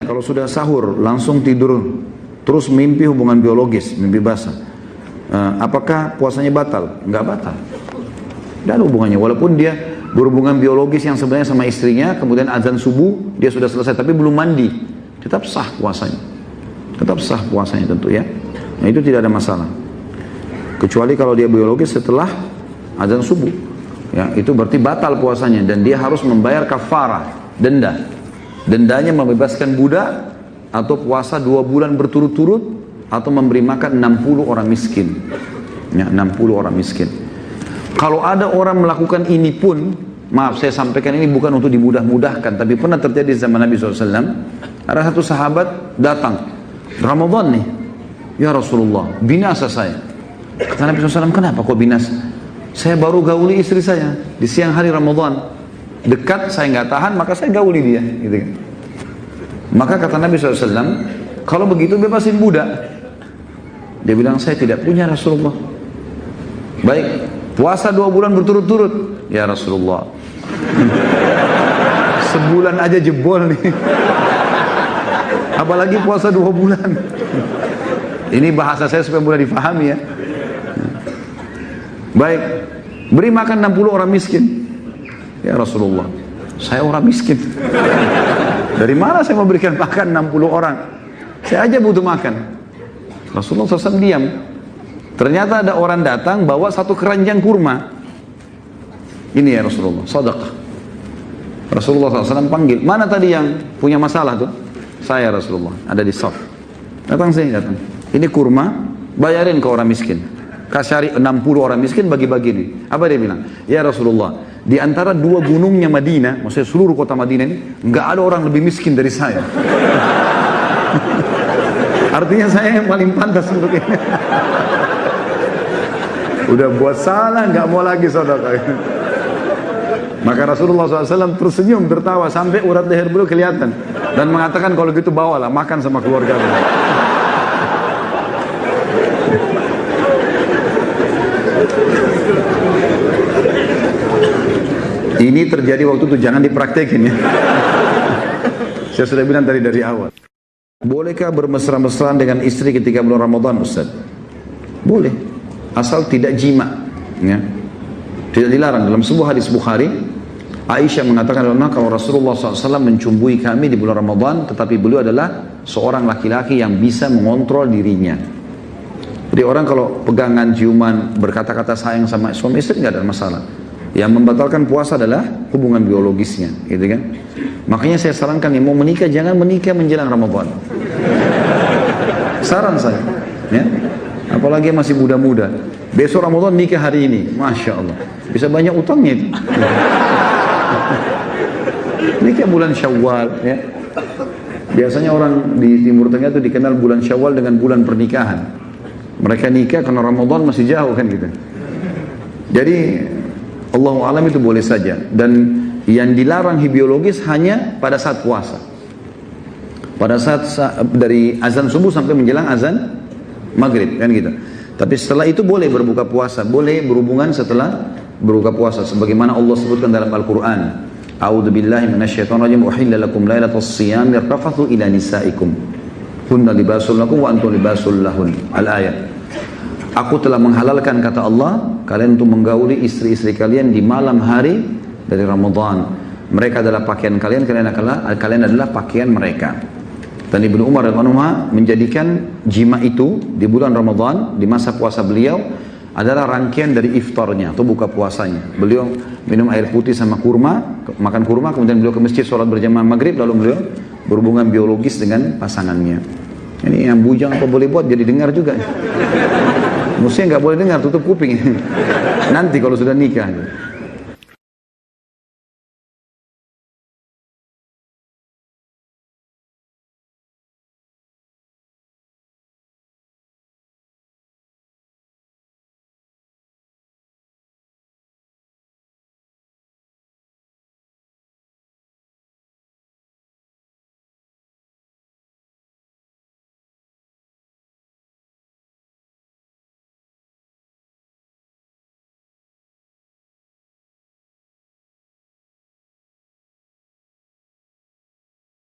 Kalau sudah sahur langsung tidur, terus mimpi hubungan biologis, mimpi basah, apakah puasanya batal? Enggak batal. Tidak ada hubungannya. Walaupun dia berhubungan biologis yang sebenarnya sama istrinya, kemudian azan subuh dia sudah selesai tapi belum mandi, tetap sah puasanya. Tetap sah puasanya tentu ya. Nah itu tidak ada masalah. Kecuali kalau dia biologis setelah azan subuh, ya itu berarti batal puasanya dan dia harus membayar kafarah, denda. Dendanya membebaskan budak atau puasa 2 bulan berturut-turut atau memberi makan 60 orang miskin. Ya, 60 orang miskin. Kalau ada orang melakukan ini pun, maaf saya sampaikan ini bukan untuk dimudah-mudahkan, tapi pernah terjadi di zaman Nabi SAW. Ada satu sahabat datang, Ramadan nih, ya Rasulullah, binasa saya. Kata Nabi SAW, kenapa kok binasa? Saya baru gauli istri saya di siang hari Ramadan. Dekat, saya nggak tahan, maka saya gauli dia. Gitu kan. Maka kata Nabi SAW, kalau begitu bebasin budak. Dia bilang, saya tidak punya Rasulullah. Baik, puasa 2 bulan berturut-turut. Ya Rasulullah, sebulan aja jebol nih. Apalagi puasa 2 bulan. Ini bahasa saya supaya mudah difahami ya. Baik, beri makan 60 orang miskin. Ya Rasulullah, saya orang miskin. Dari mana saya mau berikan makan 60 orang? Saya aja butuh makan. Rasulullah SAW diam. Ternyata ada orang datang bawa 1 keranjang kurma. Ini ya Rasulullah, sedekah. Rasulullah SAW panggil, mana tadi yang punya masalah tuh? Saya Rasulullah, ada di shop. Datang sini, datang. Ini kurma, bayarin ke orang miskin. Kasari 60 orang miskin bagi-bagi nih. Apa dia bilang? Ya Rasulullah, di antara 2 gunungnya Madinah, maksudnya seluruh kota Madinah ini, nggak ada orang lebih miskin dari saya. Artinya saya yang paling pantas untuk ini. Udah buat salah, nggak mau lagi saudara. Maka Rasulullah SAW tersenyum, tertawa sampai urat leher beliau kelihatan dan mengatakan kalau gitu bawalah makan sama keluarga. Ini terjadi waktu itu, jangan dipraktekin ya. Saya sudah bilang dari awal. Bolehkah bermesra-mesraan dengan istri ketika bulan Ramadan, Ustaz? Boleh, asal tidak jima ya. Tidak dilarang. Dalam sebuah hadis Bukhari, Aisyah mengatakan kalau Rasulullah SAW mencumbui kami di bulan Ramadan, tetapi beliau adalah seorang laki-laki yang bisa mengontrol dirinya. Jadi orang kalau pegangan, ciuman, berkata-kata sayang sama suami istri nggak ada masalah. Yang membatalkan puasa adalah hubungan biologisnya, gitu kan? Makanya saya sarankan yang mau menikah jangan menikah menjelang Ramadan. Saran saya, ya. Apalagi masih muda-muda. Besok Ramadan nikah hari ini, masya Allah, bisa banyak utangnya itu. Nikah bulan Syawal, ya. Biasanya orang di Timur Tengah itu dikenal bulan Syawal dengan bulan pernikahan. Mereka nikah karena Ramadan masih jauh kan gitu. Jadi Allahu a'lam itu boleh saja, dan yang dilarang biologis hanya pada saat puasa. Pada saat dari azan subuh sampai menjelang azan maghrib kan gitu. Tapi setelah itu boleh berbuka puasa, boleh berhubungan setelah berbuka puasa sebagaimana Allah sebutkan dalam Al-Qur'an. A'udzubillahi minasyaitonirrajim. Uhilla lakum lailatas shiyam rafathu ila nisaikum. Hunna libasul lakum wa antum libasul lahun. Al-ayat. Aku telah menghalalkan, kata Allah, kalian untuk menggauli istri-istri kalian di malam hari dari Ramadan. Mereka adalah pakaian kalian, kalian adalah pakaian mereka. Dan Ibnu Umar radhiyallahu anhu menjadikan jima itu di bulan Ramadan, di masa puasa beliau, adalah rangkaian dari iftarnya atau buka puasanya. Beliau minum air putih sama kurma, makan kurma, kemudian beliau ke masjid sholat berjamaah maghrib, lalu beliau berhubungan biologis dengan pasangannya. Ini yang bujang apa boleh buat, jadi dengar juga. Mestinya nggak boleh dengar, tutup kuping. Nanti kalau sudah nikah.